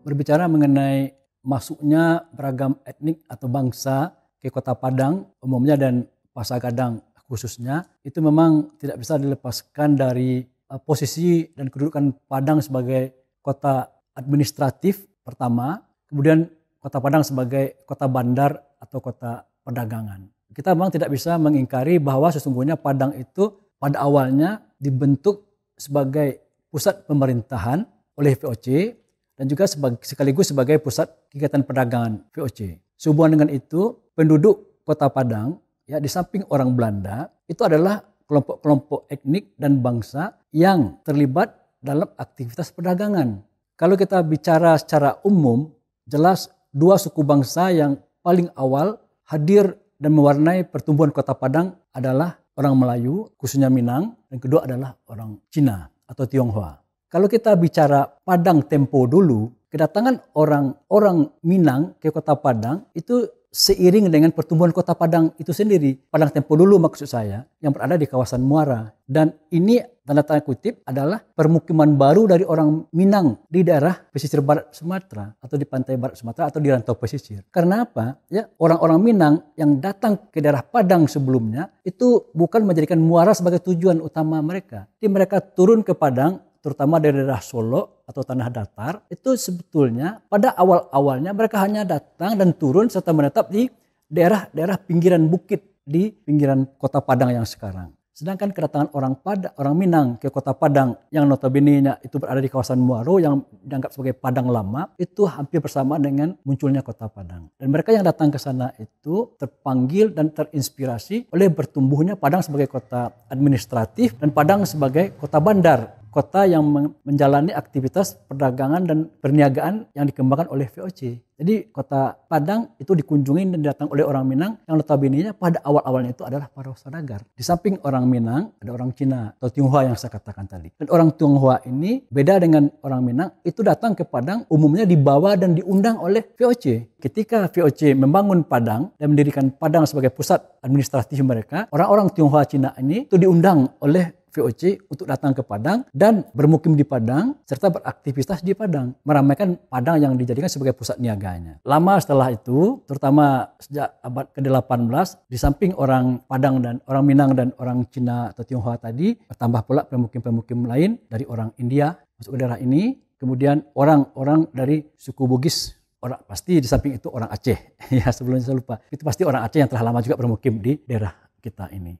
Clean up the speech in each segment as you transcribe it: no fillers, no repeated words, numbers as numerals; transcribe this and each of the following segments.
Berbicara mengenai masuknya beragam etnik atau bangsa ke Kota Padang umumnya dan Pasar-Gadang khususnya, itu memang tidak bisa dilepaskan dari posisi dan kedudukan Padang sebagai kota administratif pertama, kemudian Kota Padang sebagai kota bandar atau kota perdagangan. Kita memang tidak bisa mengingkari bahwa sesungguhnya Padang itu pada awalnya dibentuk sebagai pusat pemerintahan oleh VOC dan juga sekaligus sebagai pusat kegiatan perdagangan VOC. Sehubungan dengan itu, penduduk Kota Padang, ya di samping orang Belanda, itu adalah kelompok-kelompok etnik dan bangsa yang terlibat dalam aktivitas perdagangan. Kalau kita bicara secara umum, jelas dua suku bangsa yang paling awal hadir dan mewarnai pertumbuhan Kota Padang adalah orang Melayu, khususnya Minang, dan kedua adalah orang Cina atau Tionghoa. Kalau kita bicara Padang tempo dulu, kedatangan orang Minang ke Kota Padang itu seiring dengan pertumbuhan Kota Padang itu sendiri. Padang tempo dulu maksud saya, yang berada di kawasan Muara. Dan ini tanda tanda kutip adalah permukiman baru dari orang Minang di daerah pesisir barat Sumatera atau di pantai barat Sumatera atau di rantau pesisir. Karena apa? Ya, orang-orang Minang yang datang ke daerah Padang sebelumnya itu bukan menjadikan Muara sebagai tujuan utama mereka. Jadi mereka turun ke Padang, terutama dari daerah Solo atau tanah datar, itu sebetulnya pada awal-awalnya mereka hanya datang dan turun serta menetap di daerah-daerah pinggiran bukit di pinggiran Kota Padang yang sekarang. Sedangkan kedatangan orang Minang ke Kota Padang yang notabene-nya itu berada di kawasan Muaro yang dianggap sebagai Padang lama, itu hampir bersamaan dengan munculnya Kota Padang. Dan mereka yang datang ke sana itu terpanggil dan terinspirasi oleh bertumbuhnya Padang sebagai kota administratif dan Padang sebagai kota bandar. Kota yang menjalani aktivitas perdagangan dan perniagaan yang dikembangkan oleh VOC. Jadi Kota Padang itu dikunjungi dan datang oleh orang Minang yang notabene-nya pada awal-awalnya itu adalah para saudagar. Di samping orang Minang ada orang Cina atau Tionghoa yang saya katakan tadi. Dan orang Tionghoa ini beda dengan orang Minang, itu datang ke Padang umumnya dibawa dan diundang oleh VOC. Ketika VOC membangun Padang dan mendirikan Padang sebagai pusat administratif mereka, orang-orang Tionghoa Cina ini itu diundang oleh VOC untuk datang ke Padang dan bermukim di Padang serta beraktivitas di Padang, meramaikan Padang yang dijadikan sebagai pusat niaganya. Lama setelah itu, terutama sejak abad ke-18, di samping orang Padang dan orang Minang dan orang Cina atau Tionghoa tadi, bertambah pula pemukim-pemukim lain dari orang India masuk ke daerah ini, kemudian orang-orang dari suku Bugis. Orang pasti di samping itu orang Aceh. Ya, sebelumnya saya lupa. Itu pasti orang Aceh yang telah lama juga bermukim di daerah kita ini.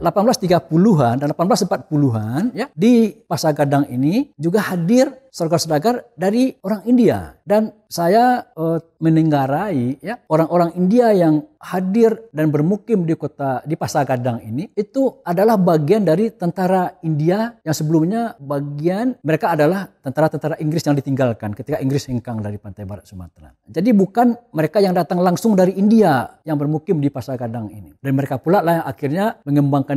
1830-an dan 1840-an ya, di Pasar-Gadang ini juga hadir saudagar-saudagar dari orang India. Dan saya menenggarai ya, orang-orang India yang hadir dan bermukim di Pasar-Gadang ini itu adalah bagian dari tentara India yang sebelumnya mereka adalah tentara-tentara Inggris yang ditinggalkan ketika Inggris hengkang dari pantai barat Sumatera. Jadi bukan mereka yang datang langsung dari India yang bermukim di Pasar-Gadang ini. Dan mereka pula lah yang akhirnya mengembangkan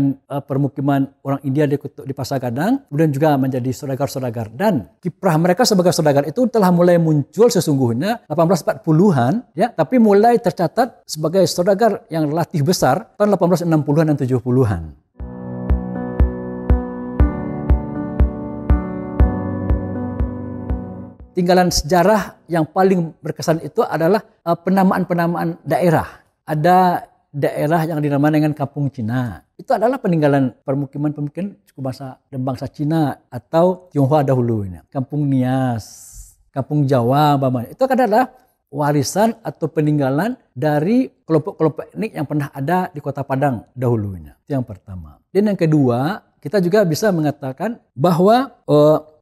permukiman orang India di Pasar-Gadang, kemudian juga menjadi saudagar-saudagar. Dan kiprah mereka sebagai saudagar itu telah mulai muncul sesungguhnya 1840-an ya, tapi mulai tercatat sebagai saudagar yang relatif besar tahun 1860-an dan 70-an. Tinggalan sejarah yang paling berkesan itu adalah penamaan-penamaan daerah. Ada daerah yang dinamakan dengan Kampung Cina. Itu adalah peninggalan permukiman suku bangsa dan bangsa Cina atau Tionghoa dahulu. Kampung Nias, Kampung Jawa, itu adalah warisan atau peninggalan dari kelompok-kelompok etnik yang pernah ada di Kota Padang dahulunya. Itu yang pertama. Dan yang kedua, kita juga bisa mengatakan bahwa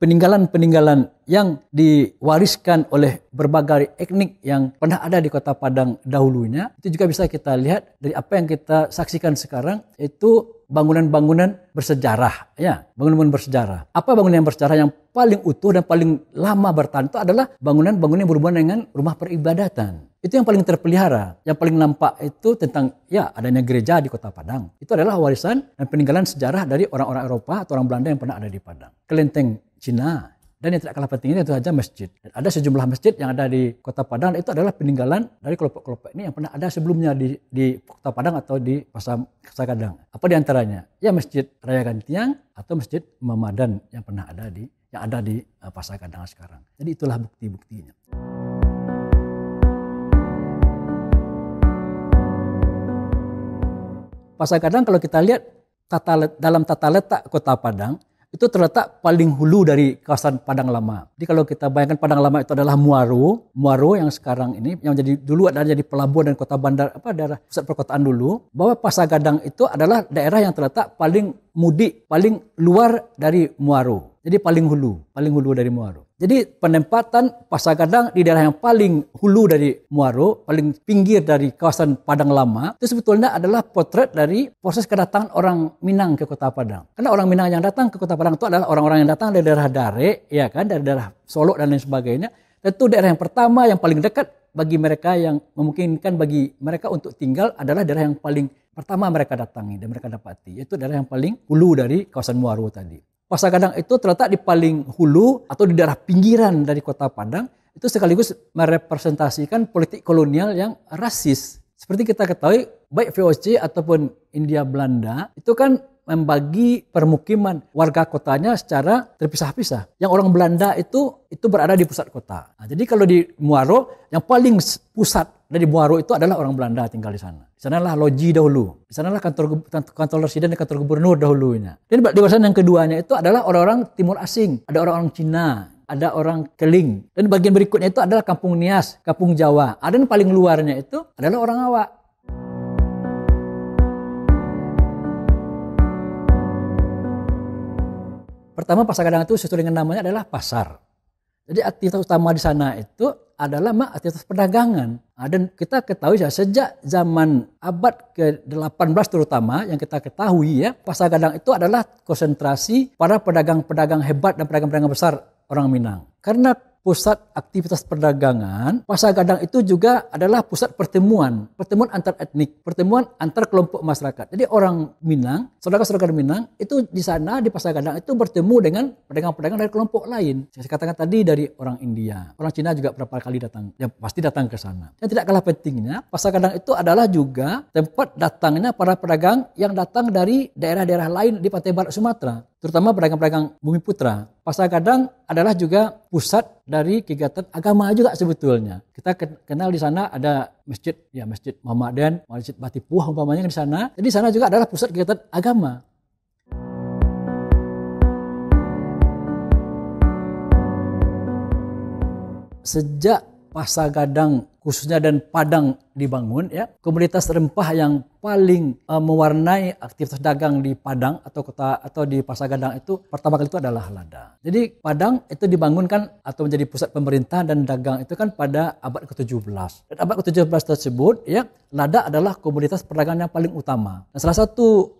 peninggalan-peninggalan yang diwariskan oleh berbagai etnik yang pernah ada di Kota Padang dahulunya, itu juga bisa kita lihat dari apa yang kita saksikan sekarang, itu bangunan-bangunan bersejarah, ya, bangunan-bangunan bersejarah. Apa bangunan yang bersejarah yang paling utuh dan paling lama bertahan itu adalah bangunan-bangunan yang berhubungan dengan rumah peribadatan. Itu yang paling terpelihara, yang paling nampak itu tentang ya adanya gereja di Kota Padang. Itu adalah warisan dan peninggalan sejarah dari orang-orang Eropa atau orang Belanda yang pernah ada di Padang. Kelenteng Cina, dan yang tidak kalah pentingnya itu saja masjid. Dan ada sejumlah masjid yang ada di Kota Padang, itu adalah peninggalan dari kelompok-kelompok ini yang pernah ada sebelumnya di Kota Padang atau di Pasagadang. Apa di antaranya? Ya Masjid Raya Gantiang atau Masjid Mamadan yang pernah ada di Pasagadang sekarang. Jadi itulah bukti-buktinya. Pasagadang kalau kita lihat dalam tata letak Kota Padang, itu terletak paling hulu dari kawasan Padang Lama. Jadi kalau kita bayangkan Padang Lama itu adalah Muaro yang sekarang ini yang dulu adalah jadi pelabuhan dan kota bandar daerah pusat perkotaan dulu, bahwa Pasagadang itu adalah daerah yang terletak paling paling luar dari Muaro. Jadi paling hulu dari Muaro. Jadi penempatan Pasagadang di daerah yang paling hulu dari Muaro, paling pinggir dari kawasan Padang Lama, itu sebetulnya adalah potret dari proses kedatangan orang Minang ke Kota Padang. Karena orang Minang yang datang ke Kota Padang itu adalah orang-orang yang datang dari daerah Dare, ya kan, dari daerah Solo dan lain sebagainya. Tentu daerah yang pertama yang paling dekat bagi mereka, yang memungkinkan bagi mereka untuk tinggal, adalah daerah yang paling pertama mereka datangi dan mereka dapati, yaitu daerah yang paling hulu dari kawasan Muaro tadi. Pasagadang itu terletak di paling hulu atau di daerah pinggiran dari Kota Padang, itu sekaligus merepresentasikan politik kolonial yang rasis. Seperti kita ketahui, baik VOC ataupun Hindia Belanda itu kan membagi permukiman warga kotanya secara terpisah-pisah. Yang orang Belanda itu berada di pusat kota. Nah, jadi kalau di Muaro, yang paling pusat dari Muaro itu adalah orang Belanda tinggal di sana. Di sanalah loji dahulu. Di sanalah kantor residen dan kantor gubernur dahulunya. Dan di bagian yang keduanya itu adalah orang-orang timur asing. Ada orang-orang Cina, ada orang Keling. Dan bagian berikutnya itu adalah Kampung Nias, Kampung Jawa. Dan paling luarnya itu adalah orang Awak. Pertama, Pasagadang itu sesuai dengan namanya adalah pasar. Jadi aktivitas utama di sana itu adalah aktivitas perdagangan. Dan kita ketahui ya, sejak zaman abad ke-18 terutama yang kita ketahui ya, Pasagadang itu adalah konsentrasi para pedagang-pedagang hebat dan pedagang-pedagang besar orang Minang. Karena pusat aktivitas perdagangan, Pasagadang itu juga adalah pusat pertemuan antar etnik, pertemuan antar kelompok masyarakat. Jadi orang Minang, saudara-saudara Minang itu di sana di Pasagadang itu bertemu dengan pedagang-pedagang dari kelompok lain. Saya katakan tadi dari orang India, orang Cina juga berapa kali datang, ya pasti datang ke sana. Yang tidak kalah pentingnya, Pasagadang itu adalah juga tempat datangnya para pedagang yang datang dari daerah-daerah lain di pantai barat Sumatera, terutama pedagang-pedagang Bumi Putra. Pasagadang adalah juga pusat dari kegiatan agama juga sebetulnya. Kita kenal di sana ada Masjid Muhammadan, Masjid Batipuah umpamanya di sana. Jadi di sana juga adalah pusat kegiatan agama. Sejak Pasagadang khususnya dan Padang dibangun, ya, komoditas rempah yang paling mewarnai aktivitas dagang di Padang atau di Pasagadang itu pertama kali itu adalah lada. Jadi Padang itu dibangunkan atau menjadi pusat pemerintahan dan dagang itu kan pada abad ke-17. Dan abad ke-17 tersebut, ya, lada adalah komoditas perdagangan yang paling utama. Dan salah satu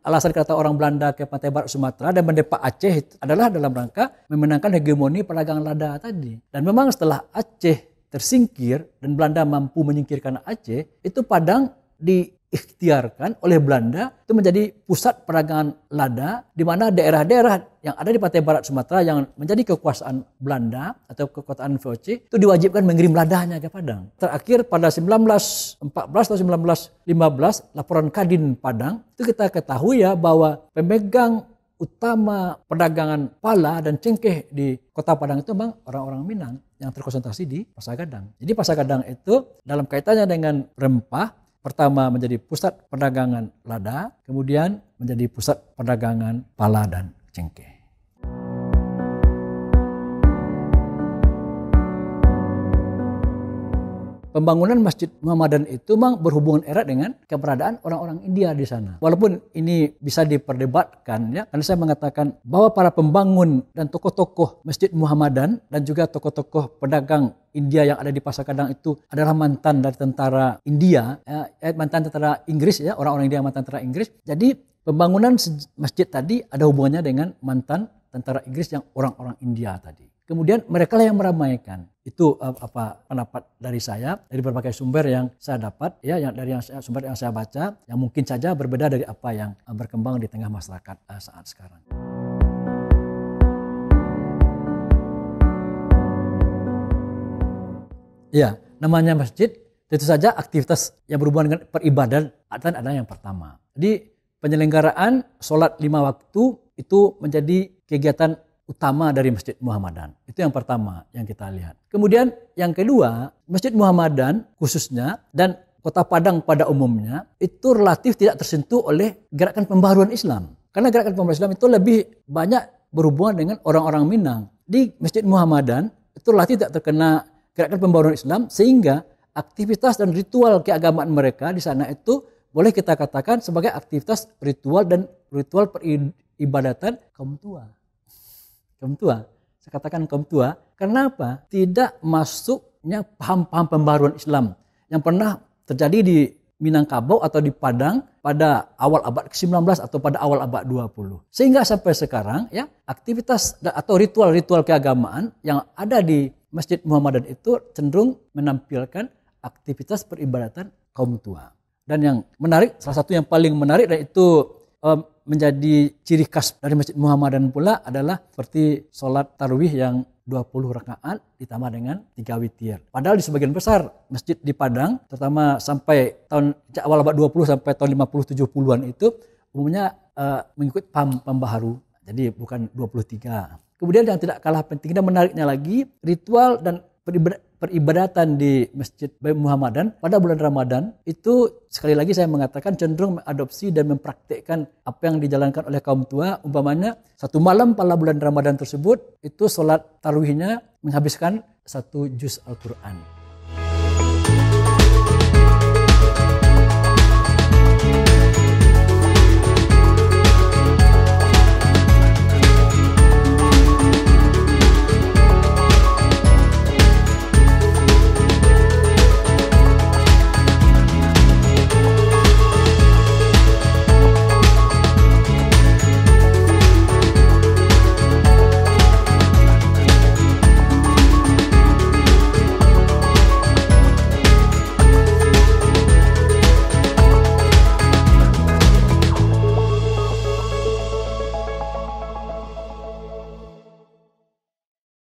alasan kedatangan orang Belanda ke pantai barat Sumatera dan mendepak Aceh itu adalah dalam rangka memenangkan hegemoni perdagangan lada tadi. Dan memang setelah Aceh tersingkir dan Belanda mampu menyingkirkan Aceh, itu Padang diikhtiarkan oleh Belanda itu menjadi pusat perdagangan lada, di mana daerah-daerah yang ada di pantai barat Sumatera yang menjadi kekuasaan Belanda atau kekuasaan VOC itu diwajibkan mengirim ladanya ke Padang. Terakhir pada 1914 atau 1915 laporan Kadin Padang itu kita ketahui ya bahwa pemegang utama perdagangan pala dan cengkeh di Kota Padang itu memang orang-orang Minang yang terkonsentrasi di Pasagadang. Jadi Pasagadang itu dalam kaitannya dengan rempah, pertama menjadi pusat perdagangan lada, kemudian menjadi pusat perdagangan pala dan cengkeh. pembangunan Masjid Muhammadan itu memang berhubungan erat dengan keberadaan orang-orang India di sana. Walaupun ini bisa diperdebatkan ya, karena saya mengatakan bahwa para pembangun dan tokoh-tokoh Masjid Muhammadan dan juga tokoh-tokoh pedagang India yang ada di Pasar Kadang itu adalah mantan dari tentara India, mantan tentara Inggris ya, orang-orang India mantan tentara Inggris. Jadi pembangunan masjid tadi ada hubungannya dengan mantan tentara Inggris yang orang-orang India tadi. Kemudian mereka lah yang meramaikan. Itu apa pendapat dari saya dari berbagai sumber yang saya dapat ya, yang dari sumber yang saya baca yang mungkin saja berbeda dari apa yang berkembang di tengah masyarakat saat sekarang. Ya, namanya masjid tentu saja aktivitas yang berhubungan dengan peribadatan adalah yang pertama. Jadi penyelenggaraan sholat 5 waktu itu menjadi kegiatan utama dari Masjid Muhammadan. Itu yang pertama yang kita lihat. Kemudian yang kedua, Masjid Muhammadan khususnya dan Kota Padang pada umumnya itu relatif tidak tersentuh oleh gerakan pembaharuan Islam. Karena gerakan pembaharuan Islam itu lebih banyak berhubungan dengan orang-orang Minang. Di Masjid Muhammadan itu relatif tidak terkena gerakan pembaharuan Islam sehingga aktivitas dan ritual keagamaan mereka di sana itu boleh kita katakan sebagai aktivitas ritual dan ritual peribadatan kaum tua. Kaum tua, saya katakan kaum tua, karena apa? Tidak masuknya paham-paham pembaharuan Islam yang pernah terjadi di Minangkabau atau di Padang pada awal abad ke-19 atau pada awal abad 20. Sehingga sampai sekarang ya aktivitas atau ritual-ritual keagamaan yang ada di Masjid Muhammadan itu cenderung menampilkan aktivitas peribadatan kaum tua. Dan yang menarik, salah satu yang paling menarik dan itu menjadi ciri khas dari Masjid Muhammadan pula adalah seperti sholat tarawih yang 20 rakaat ditambah dengan 3 witir. Padahal di sebagian besar masjid di Padang, terutama sampai tahun awal abad 20 sampai tahun 50-70-an itu umumnya mengikut pembaharu. Jadi bukan 23. Kemudian yang tidak kalah penting dan menariknya lagi, ritual dan peribadatan di Masjid Muhammadan pada bulan Ramadan itu sekali lagi saya mengatakan cenderung mengadopsi dan mempraktikkan apa yang dijalankan oleh kaum tua. Umpamanya satu malam pada bulan Ramadan tersebut itu sholat tarawihnya menghabiskan 1 juz Al-Quran.